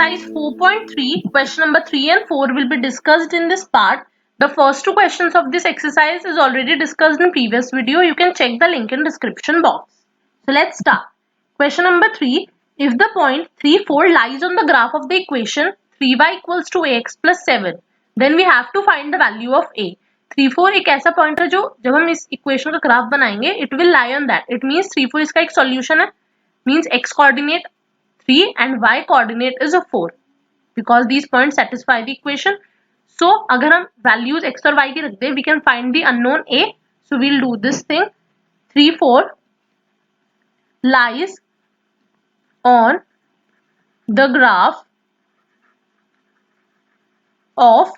exercise 4.3, question number 3 and 4 will be discussed in this part. The first two questions of this exercise is already discussed in previous video. You can check the link in description box. So let's start. Question number 3. If the point 3, 4 lies on the graph of the equation 3y equals to ax plus 7, then we have to find the value of a. 3, 4 एक ऐसा point है जो जब हम इस equation का graph बनाएंगे it will lie on that. It means 3, 4 इसका एक सॉल्यूशन है. Means x coordinate 3 and y coordinate is a 4 because these points satisfy the equation. So अगर हम values x और y की रख दें we can find the unknown a. So we'll do this thing. 3, 4 lies on the graph of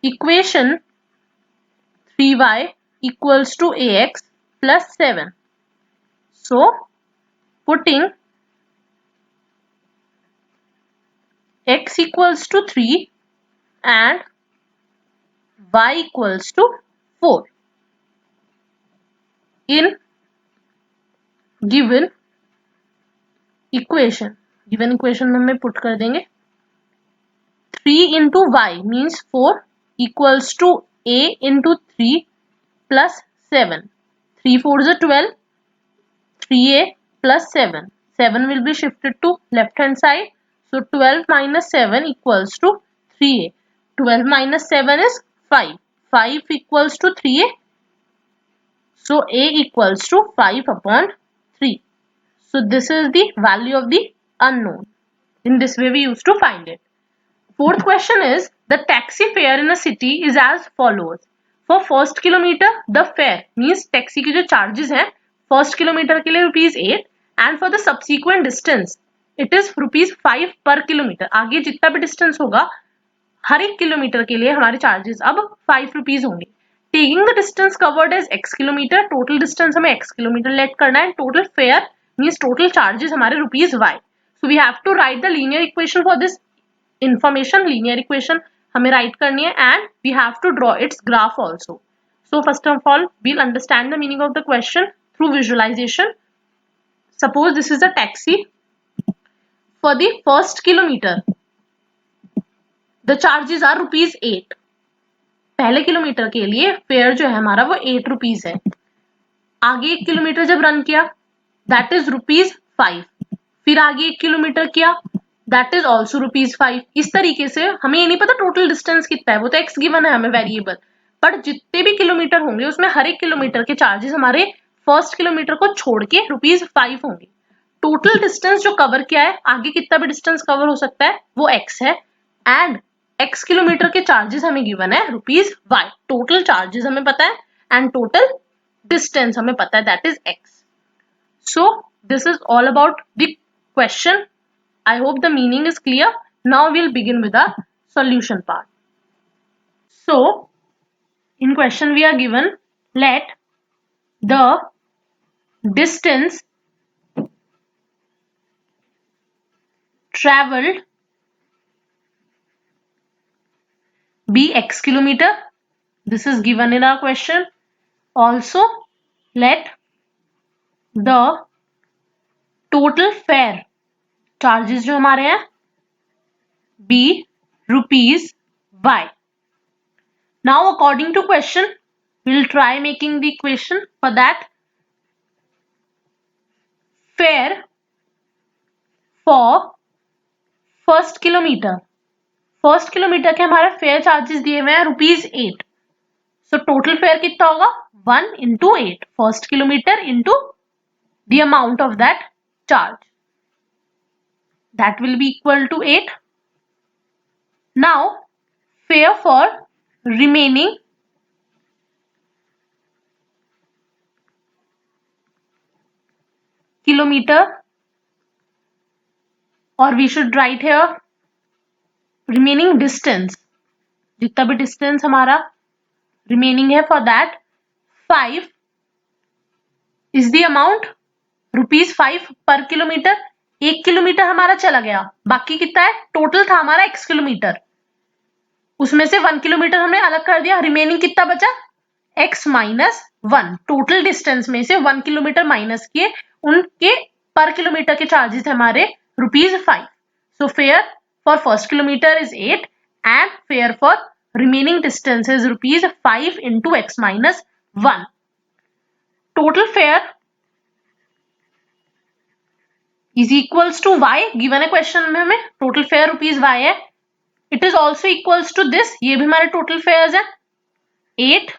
equation 3y equals to ax plus 7. So putting x equals to 3 and y equals to 4 in given equation. Given equation में हमें put कर देंगे 3 into y means 4 equals to a into 3 plus 7. 3 4s are 12. 3a plus 7. 7 will be shifted to left hand side. So 12 minus 7 equals to 3a. 12 minus 7 is 5. 5 equals to 3a. So a equals to 5 upon 3. So this is the value of the unknown. In this way we used to find it. Fourth question is the taxi fare in a city is as follows. For first kilometer the fare means taxi के जो charges हैं first kilometer के लिए ₹8 and for the subsequent distance it is ₹5 per kilometer. आगे जितना भी distance होगा हर एक किलोमीटर के लिए हमारे charges अब ₹5 होंगे. Taking the distance covered as x kilometer, total distance हमें x kilometer let करना है. Total fare means total charges हमारे ₹y. So we have to write the linear equation for this information. Linear equation हमें write करनी है and we have to draw its graph also. So first of all we'll understand the meaning of the question through visualization. Suppose this is a taxi. For the first kilometer the charges are ₹8. पहले kilometre के लिए fair जो है हमारा वो ₹8 है. आगे 1 kilometre जब रन किया दैट इज ₹5. फिर आगे 1 किलोमीटर किया दैट इज ऑल्सो ₹5. इस तरीके से हमें ये नहीं पता टोटल डिस्टेंस कितना है, वो तो x गिवन है हमें वेरिएबल, पर जितने भी किलोमीटर होंगे उसमें हर एक किलोमीटर के चार्जेस हमारे फर्स्ट किलोमीटर को छोड़ के ₹5 होंगे. टोटल डिस्टेंस जो कवर किया है आगे कितना भी डिस्टेंस कवर हो सकता है वो x है एंड x किलोमीटर के चार्जेस हमें गिवन है ₹y. टोटल चार्जेस हमें पता है एंड टोटल डिस्टेंस हमें पता है that is x. So this is all about the question. I hope the meaning is clear. Now we'll begin with the solution part. So in question we are given let the distance traveled be x kilometer. This is given in our question. Also let the total fare charges जो हमारे हैं be ₹y. Now according to question we'll try making the equation. For that fare for first kilometer के हमारे fair charges दिए हुए हैं ₹8. So total fair कितना होगा 1 into 8 first kilometre into the amount of that charge, that will be equal to 8. Now fare for remaining kilometer, or we should write here remaining distance, जितना भी distance हमारा remaining है, for that 5 is the amount ₹5 per kilometer. 1 kilometre हमारा चला गया, बाकी कितना है टोटल था हमारा x किलोमीटर, उसमें से 1 किलोमीटर हमने अलग कर दिया, रिमेनिंग कितना बचा x माइनस 1. टोटल डिस्टेंस में से 1 किलोमीटर माइनस किए, उनके पर किलोमीटर के चार्जेस हमारे ₹5. So fare for first kilometer is 8 and fare for remaining distance is rupees 5 into x minus 1. Total fare is equals to y. Given है question में हमें टोटल फेयर रुपीज y है. It is also equals to this, ये भी हमारे total fears है 8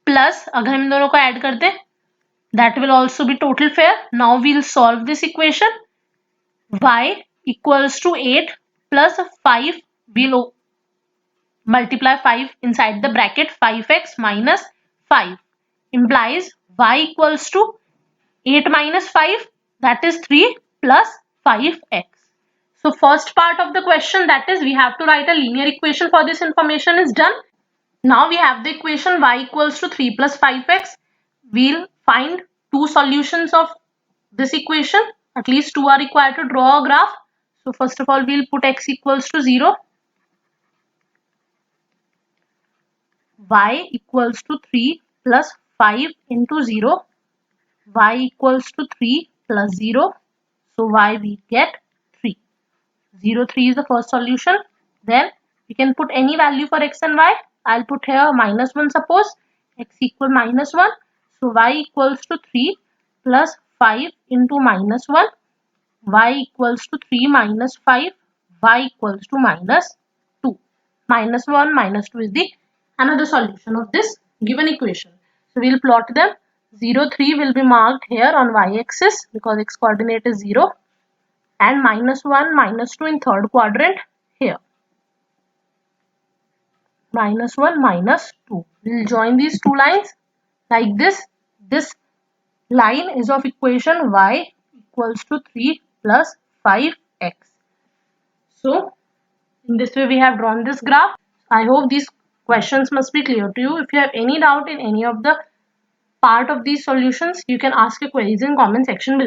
plus, अगर हम इन दोनों को ऐड करते हैं that will also be total fare. Now we'll solve this equation. Y equals to 8 plus 5, we'll multiply 5 inside the bracket, 5x minus 5 implies y equals to 8 minus 5, that is 3 plus 5x. So first part of the question, that is we have to write a linear equation for this information, is done. Now we have the equation y equals to 3 plus 5x. We'll find two solutions of this equation. At least two are required to draw a graph. So first of all, we'll put x equals to 0. Y equals to 3 plus 5 into 0. Y equals to 3 plus 0. So y we get 3. 0, 3 is the first solution. Then we can put any value for x and y. I'll put here minus 1 suppose. X equal minus 1. So y equals to 3 plus 5 into minus 1. Y equals to 3 minus 5. Y equals to minus 2. Minus 1, minus 2 is the another solution of this given equation. So we'll plot them. 0, 3 will be marked here on y-axis because x coordinate is 0. And minus 1, minus 2 in third quadrant here. Minus 1, minus 2. We'll join these two lines like this. This line is of equation y equals to 3 plus 5x. So in this way we have drawn this graph. I hope these questions must be clear to you. If you have any doubt in any of the part of these solutions, you can ask your queries in comment section below.